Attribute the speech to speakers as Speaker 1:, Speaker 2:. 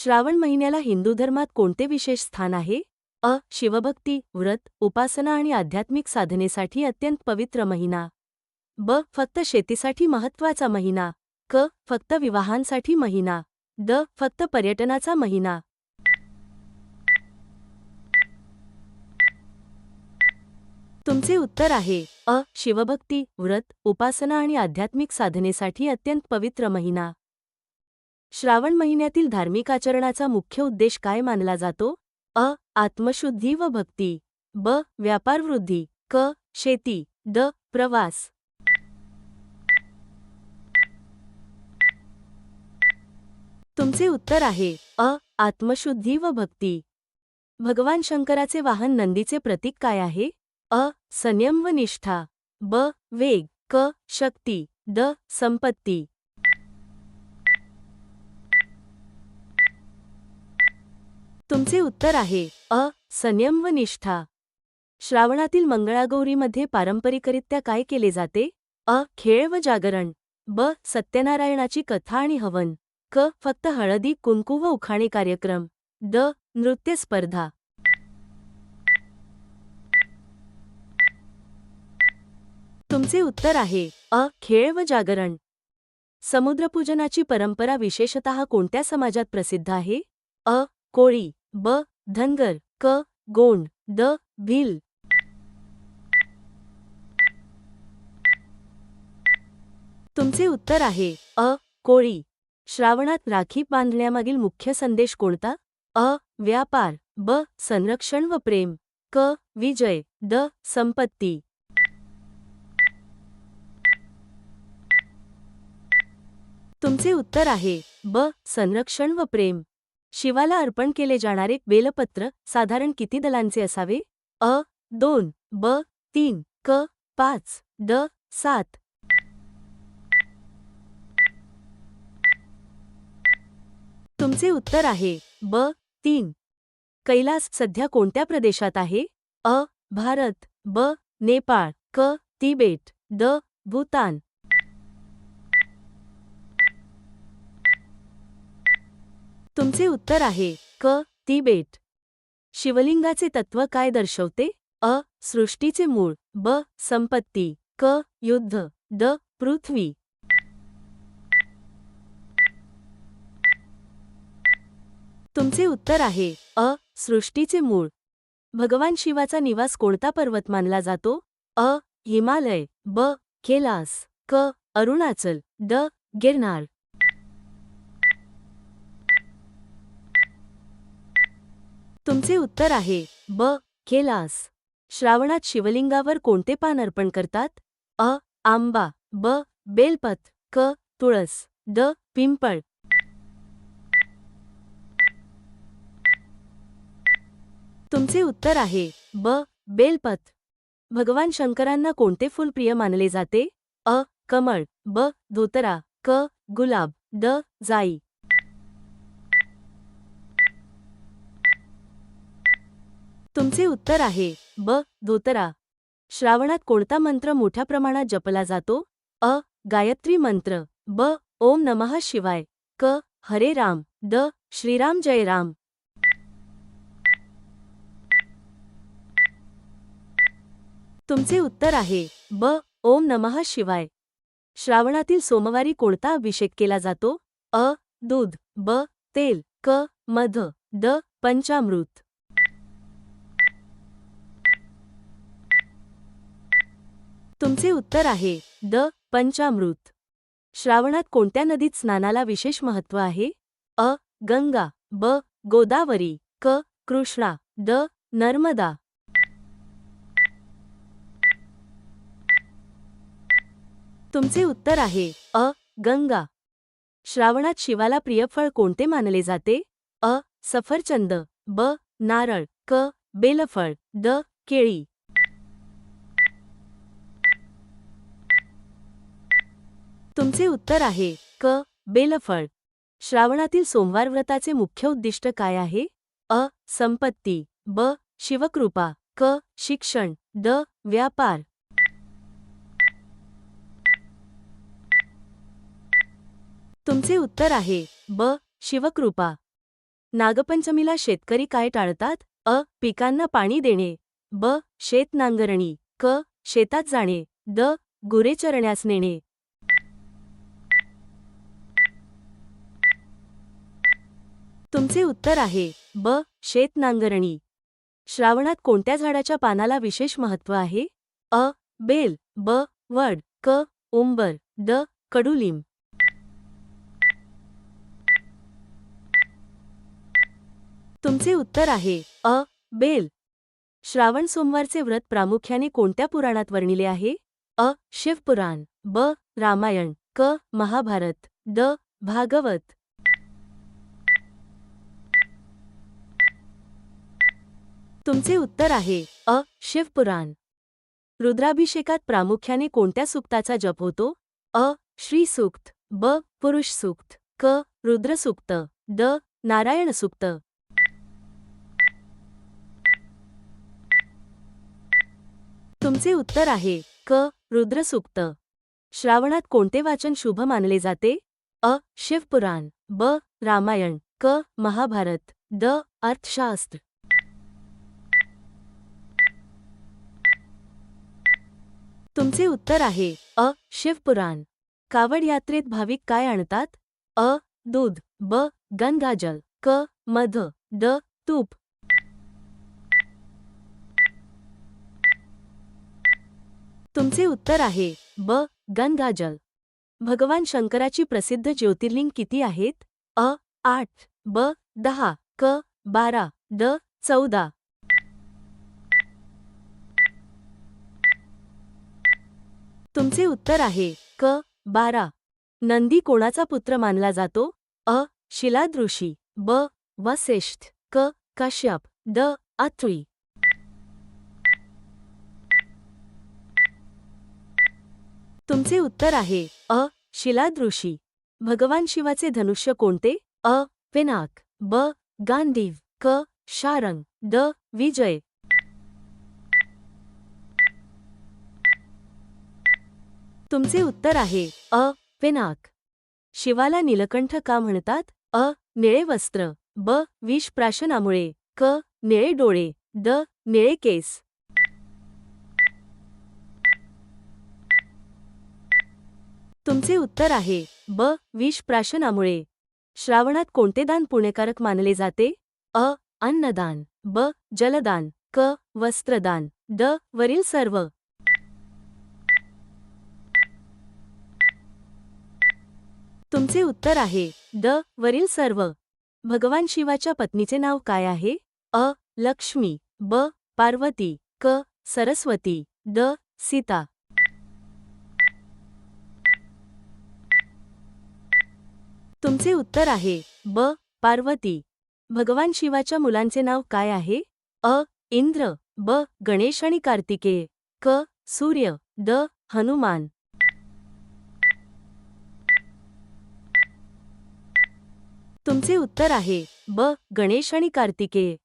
Speaker 1: श्रावण महिन्याला हिंदू धर्मात कोणते विशेष स्थान आहे? अ. शिवभक्ती, व्रत, उपासना आणि आध्यात्मिक साधनेसाठी अत्यंत पवित्र महिना. ब. फक्त शेतीसाठी महत्त्वाचा महिना. क. फक्त विवाहांसाठी महिना. ड. फक्त पर्यटनाचा महिना. तुमचे उत्तर आहे अ. शिवभक्ती, व्रत, उपासना आणि आध्यात्मिक साधनेसाठी अत्यंत पवित्र महिना. श्रावण महिन्यातील धार्मिक आचरणाचा मुख्य उद्देश काय मानला जातो? अ. आत्मशुद्धी व भक्ती. ब. व्यापारवृद्धी. क. शेती. ड. प्रवास. तुमचे उत्तर आहे अ. आत्मशुद्धी व भक्ती. भगवान शंकराचे वाहन नंदीचे प्रतीक काय आहे? अ. संयम व निष्ठा. ब. वेग. क. शक्ती. ड. संपत्ती. तुमचे उत्तर आहे अ. संयम व निष्ठा. श्रावणातील मंगळागौरीमध्ये पारंपरिकरित्या काय केले जाते? अ. खेळ व जागरण. ब. सत्यनारायणाची कथा आणि हवन. क. फक्त हळदी कुंकू व उखाणे कार्यक्रम. ड. नृत्य स्पर्धा. तुमचे उत्तर आहे अ. खेळ व जागरण. समुद्रपूजनाची परंपरा विशेषतः कोणत्या समाजात प्रसिद्ध आहे? अ. कोळी. ब. धनगर. क. गोंड. ड. भिल. तुमचे उत्तर आहे अ. कोळी. श्रावणात राखी बांधण्यामागील मुख्य संदेश कोणता? अ. व्यापार. ब. संरक्षण व प्रेम. क. विजय. ड. संपत्ती. तुमचे उत्तर आहे ब. संरक्षण व प्रेम. शिवाला अर्पण केले जाणारे बेलपत्र साधारण किती दलांचे असावे? अ. 2. ब. 3. क. 5. ड. 7. तुमचे उत्तर आहे ब. 3. कैलास सध्या कोणत्या प्रदेशात आहे? अ. भारत. ब. नेपाळ. क. तिबेट. ड. भूतान. तुमचे उत्तर आहे क. तिबेट. शिवलिंगाचे तत्त्व काय दर्शवते? अ. सृष्टीचे मूळ. ब. संपत्ती. क. युद्ध. ड. पृथ्वी. तुमचे उत्तर आहे अ. सृष्टीचे मूळ. भगवान शिवाचा निवास कोणता पर्वत मानला जातो? अ. हिमालय. ब. कैलास. क. अरुणाचल. ड. गिरनार. तुमचे उत्तर आहे ब. कैलास. श्रावणात शिवलिंगावर कोणते पान अर्पण करतात? अ. आंबा. ब. बेलपत्र. क. तुळस. ड. पिंपळ. तुमचे उत्तर आहे ब. बेलपत्र. भगवान शंकरांना कोणते फूल प्रिय मानले जाते? अ. कमळ. ब. धोतरा. क. गुलाब. ड. जाई. तुमचे उत्तर आहे ब. धोतरा. श्रावणात कोणता मंत्र मोठ्या प्रमाणात जपला जातो? अ. गायत्री मंत्र. ब. ओम नमः शिवाय. क. हरे राम. ड. श्रीराम जय राम. तुमचे उत्तर आहे ब. ओम नमः शिवाय. श्रावणातील सोमवारी कोणता अभिषेक केला जातो? अ. दूध. ब. तेल. क. मध. ड. पंचामृत. तुमचे उत्तर आहे ड. पंचामृत. श्रावणात कोणत्या नदीत स्नानाला विशेष महत्त्व आहे? अ. गंगा. ब. गोदावरी. क. कृष्णा. ड. नर्मदा. तुमचे उत्तर आहे अ. गंगा. श्रावणात शिवाला प्रिय फळ कोणते मानले जाते? अ. सफरचंद. ब. नारळ. क. बेलफळ. ड. केळी. तुमचे उत्तर आहे क. बेलफळ. श्रावणातील सोमवार व्रताचे मुख्य उद्दिष्ट काय आहे? अ. संपत्ती. ब. शिवकृपा. क. शिक्षण. ड. व्यापार. तुमचे उत्तर आहे ब. शिवकृपा. नागपंचमीला शेतकरी काय टाळतात? अ. पिकांना पाणी देणे. ब. शेत नांगरणी. क. शेतात जाणे. द. गुरे चरण्यास नेणे. तुमचे उत्तर आहे ब. शेत नांगरणी. श्रावणात कोणत्या झाडाच्या पानाला विशेष महत्त्व आहे? अ. बेल. ब. वड. क. उंबर. ड. कडुलिंब. तुमचे उत्तर आहे अ. बेल. श्रावण सोमवारचे व्रत प्रामुख्याने कोणत्या पुराणात वर्णिले आहे? अ. शिवपुराण. ब. रामायण. क. महाभारत. ड. भागवत. तुमचे उत्तर आहे अ. शिवपुराण. रुद्राभिषेकात प्रामुख्याने कोणत्या सूक्ताचा जप होतो? अ. श्री सूक्त. ब. पुरुष सूक्त. क. रुद्र सूक्त. ड. नारायण सूक्त. तुमचे उत्तर आहे क. रुद्र सूक्त. श्रावणात कोणते वाचन शुभ मानले जाते? अ. शिवपुराण. ब. रामायण. क. महाभारत. ड. अर्थशास्त्र. तुमचे उत्तर आहे अ. शिवपुराण. कावड यात्रेत भाविक काय आणतात? अ. दूध. ब. गंगाजल. क. मध. ड. तूप. तुमचे उत्तर आहे ब. गंगाजल. भगवान शंकराची प्रसिद्ध ज्योतिर्लिंग किती आहेत? अ. 8. ब. 10. क. 12. ड. 14. तुमचे उत्तर आहे क. 12. नंदी कोणाचा पुत्र मानला जातो? अ. शिलाद ऋषी. ब. वसिष्ठ. क. कश्यप. ड. अत्रि. तुमचे उत्तर आहे अ. शिलाद ऋषी. भगवान शिवाचे धनुष्य कोणते? अ. पिनाक. ब. गांडीव. क. शारंग. ड. विजय. तुमचे उत्तर आहे अ. पिनाक. शिवाला नीलकंठ का म्हणतात? अ. निळे वस्त्र. ब. विष प्राशनामुळे. क. निळे डोळे. ड. निळे केस. तुमचे उत्तर आहे ब. विष प्राशनामुळे. श्रावणात कोणते दान पुण्यकारक मानले जाते? अ. अन्नदान. ब. जलदान. क. वस्त्रदान. ड. वरील सर्व. तुमचे उत्तर आहे ड. वरील सर्व. भगवान शिवाच्या पत्नीचे नाव काय आहे? अ. लक्ष्मी. ब. पार्वती. क. सरस्वती. ड. सीता. तुमचे उत्तर आहे ब. पार्वती. भगवान शिवाच्या मुलांचे नाव काय आहे? अ. इंद्र. ब. गणेश आणि कार्तिकेय. क. सूर्य. ड. हनुमान. तुमचे उत्तर आहे ब. गणेश आणि कार्तिकेय.